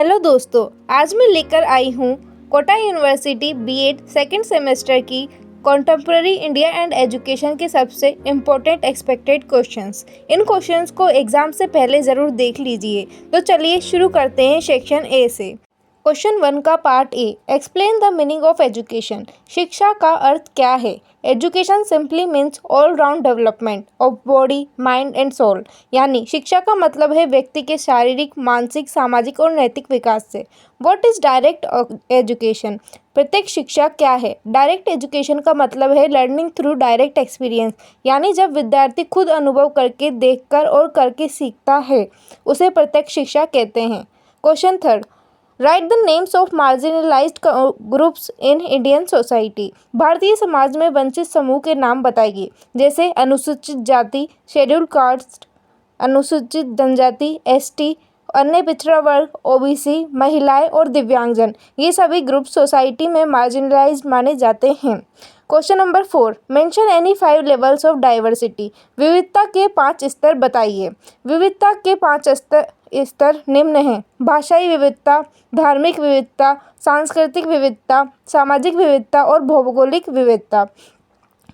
Hello दोस्तों, आज मैं लेकर आई हूँ Kota university BEd second semester की कॉन्टेम्प्ररी इंडिया एंड एजुकेशन के सबसे इम्पोर्टेंट एक्सपेक्टेड क्वेश्चंस। इन क्वेश्चंस को एग्जाम से पहले ज़रूर देख लीजिए। तो चलिए शुरू करते हैं सेक्शन ए से। क्वेश्चन 1 का part A, explain the meaning of education. शिक्षा का अर्थ क्या है? Education simply means all round development of body, mind and soul. यानी शिक्षा का मतलब है व्यक्ति के शारीरिक, मानसिक, सामाजिक और नैतिक विकास से। What is direct education? प्रत्यक्ष शिक्षा क्या है? डायरेक्ट एजुकेशन का मतलब है लर्निंग थ्रू डायरेक्ट एक्सपीरियंस, यानी जब विद्यार्थी खुद अनुभव करके, देखकर और करके सीखता है, उसे प्रत्यक्ष शिक्षा कहते हैं। Question 3, right the names of marginalised groups in Indian society. Bharatiya Samaj में वंचित समूह के नाम बताइए, जैसे अनुसूचित जाति, शेड्यूल कास्ट, अनुसूचित जनजाति, एसटी, अन्य पिछड़ा वर्ग, ओबीसी, महिलाएं और दिव्यांगजन। ये सभी ग्रुप सोसाइटी में मार्जिनलाइज्ड माने जाते हैं। Question number 4, mention any 5 levels of diversity. विविधता के 5 स्तर बताइए। विविधता के 5 स्तर निम्न हैं: भाषाई विविधता, धार्मिक विविधता, सांस्कृतिक विविधता, सामाजिक विविधता और भौगोलिक विविधता।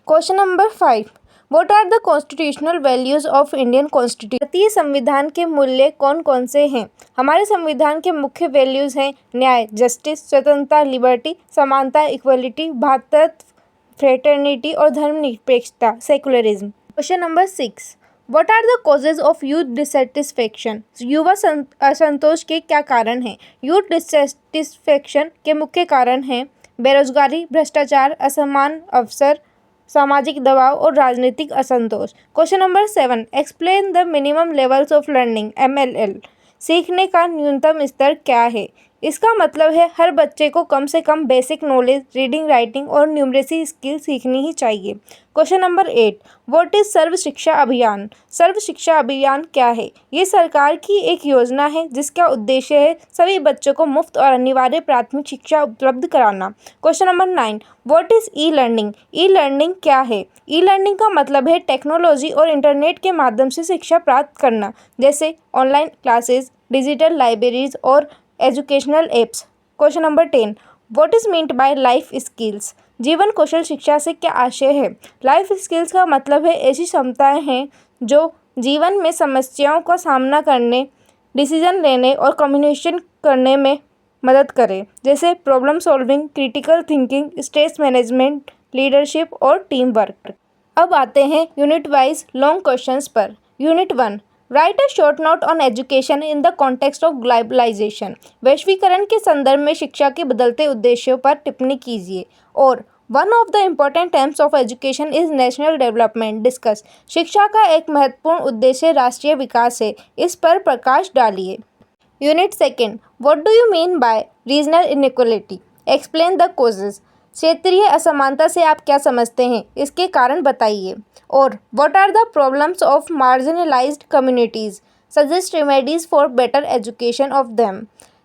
Question number 5, what are the constitutional values of Indian constitution. भारतीय संविधान के मूल्य कौन कौन से हैं? हमारे संविधान के मुख्य वैल्यूज हैं न्याय, जस्टिस, स्वतंत्रता, लिबर्टी, समानता, इक्वलिटी, भ्रातृत्व, फ्रेटर्निटी और धर्मनिरपेक्षता, secularism. Question number 6, what are the causes of youth dissatisfaction. युवा असंतोष के क्या कारण हैं? यूथ डिससेटिस्फेक्शन के मुख्य कारण हैं बेरोजगारी, भ्रष्टाचार, असमान अवसर, सामाजिक दबाव और राजनीतिक असंतोष। Question number 7, explain the minimum levels of learning, MLL। सीखने का न्यूनतम स्तर क्या है? इसका मतलब है हर बच्चे को कम से कम बेसिक नॉलेज, रीडिंग, राइटिंग और न्यूमरेसी स्किल सीखनी ही चाहिए। क्वेश्चन नंबर 8, व्हाट इज सर्व शिक्षा अभियान। सर्व शिक्षा अभियान क्या है? ये सरकार की एक योजना है जिसका उद्देश्य है सभी बच्चों को मुफ्त और अनिवार्य प्राथमिक शिक्षा उपलब्ध कराना। Question number 9, what is e learning. E learning क्या है? ई लर्निंग का मतलब है टेक्नोलॉजी और इंटरनेट के माध्यम से शिक्षा प्राप्त करना, जैसे ऑनलाइन क्लासेस, डिजिटल लाइब्रेरीज और educational apps. Question number 10, what is meant by life skills. जीवन कौशल शिक्षा से क्या आशय है? लाइफ स्किल्स का मतलब है ऐसी क्षमताएं हैं जो जीवन में समस्याओं का सामना करने, डिसीजन लेने और कम्युनिकेशन करने में मदद करें, जैसे problem solving, critical thinking, stress management, leadership और टीम वर्क। अब आते हैं यूनिट वाइज लॉन्ग क्वेश्चंस पर। Unit 1, write a short note on education in the context of globalisation. वैश्वीकरण के संदर्भ में शिक्षा के बदलते उद्देश्यों पर टिप्पणी कीजिए। और one of the important AIIMS of education is national development, discuss. शिक्षा का एक महत्वपूर्ण उद्देश्य राष्ट्रीय विकास है, इस पर प्रकाश डालिए। Unit 2, what do you mean by regional inequality, explain the causes. क्षेत्रीय असमानता से आप क्या समझते हैं? इसके कारण बताइए। और what are the problems of marginalised communities, suggest remedies for better education of them.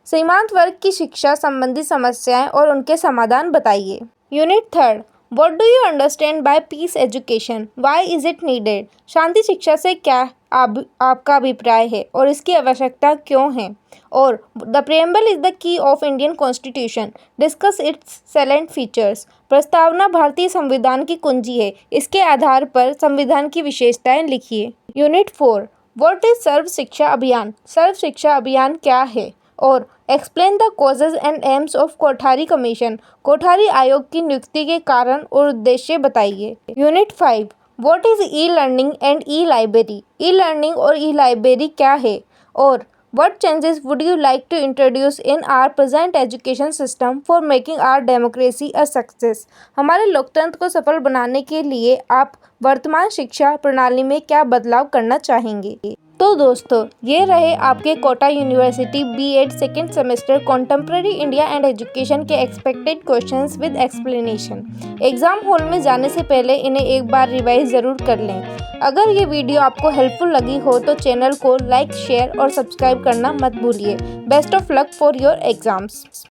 सीमांत वर्ग की शिक्षा संबंधी समस्याएं और उनके समाधान बताइए। Unit 3, what do you understand by peace education, why is it needed. शांति शिक्षा से क्या आपका अभिप्राय है और इसकी आवश्यकता क्यों है। और the preamble is the key of Indian constitution, discuss its salient features. प्रस्तावना भारतीय संविधान की कुंजी है, इसके आधार पर संविधान की विशेषताएं लिखिए। यूनिट 4, व्हाट इज सर्व शिक्षा अभियान। सर्व शिक्षा अभियान क्या है? और explain the causes and aims of Kothari commission. Kothari आयोग की नियुक्ति के कारण और उद्देश्य बताइए। Unit 5, what is e learning and e library. E learning और ई लाइब्रेरी क्या है? और what changes would you like to introduce in our present education system for making our democracy a success. हमारे लोकतंत्र को सफल बनाने के लिए आप वर्तमान शिक्षा प्रणाली में क्या बदलाव करना चाहेंगे? तो दोस्तों, ये रहे आपके Kota university BEd second semester contemporary India and education के expected questions with explanation. Exam hall में जाने से पहले इन्हें एक बार रिवाइज ज़रूर कर लें। अगर ये वीडियो आपको हेल्पफुल लगी हो तो चैनल को लाइक, शेयर और सब्सक्राइब करना मत भूलिए। Best of luck for your exams.